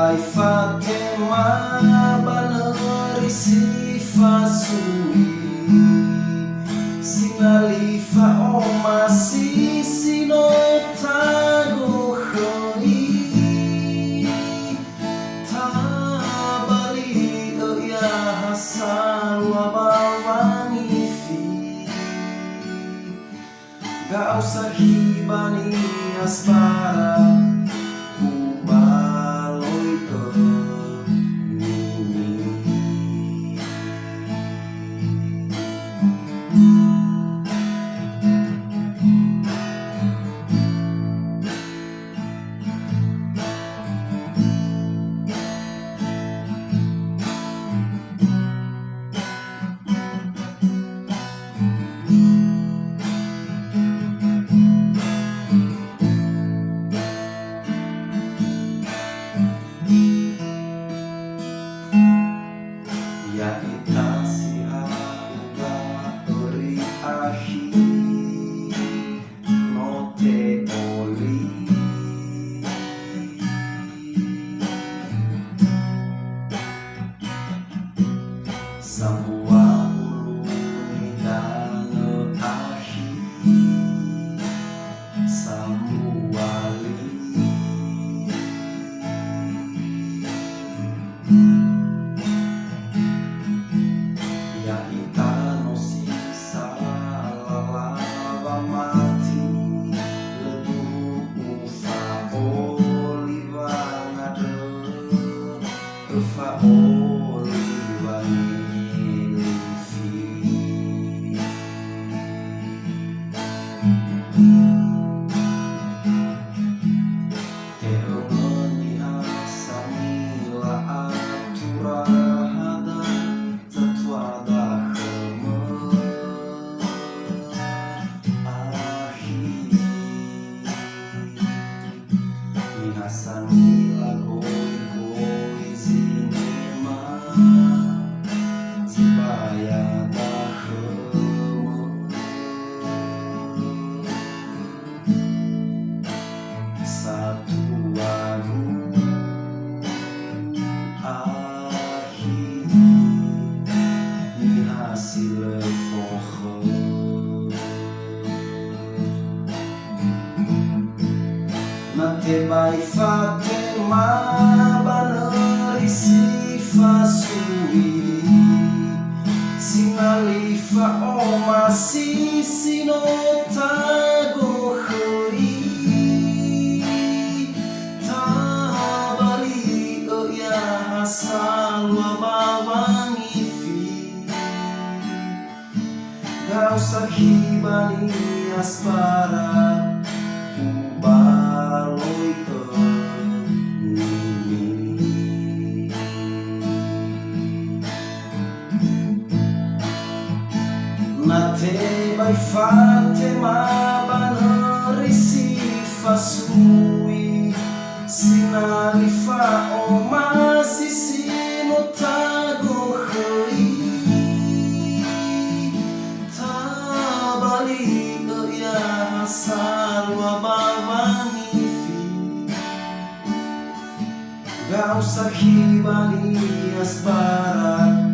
bai Fatima baneri sifa sui sinalifa oma sisino tago khoi tabali ya hasan wa bawani fi gak usah hibani asmara ya ita si harga ori ahi no te oli samua ulu dano ahi samuali ya ita no sisa lalava mati lebu ufa oliva ngade ufa oliva nilifi teo menihasani la atura Hasani lagoi zinema Zibaya dahemu Satu lagu akhir Di hasil fohe Nate bai Fatima baneri sifa sui sinalifa oma sisino tago khoi tabali ya hasan wa bawani fi gak usah hibani asmara Nate bai Fatima baneri sifa sui sinalifa oma sisino tago khoi tabali ya hasan wa bawani fi gak usah hibani asbarat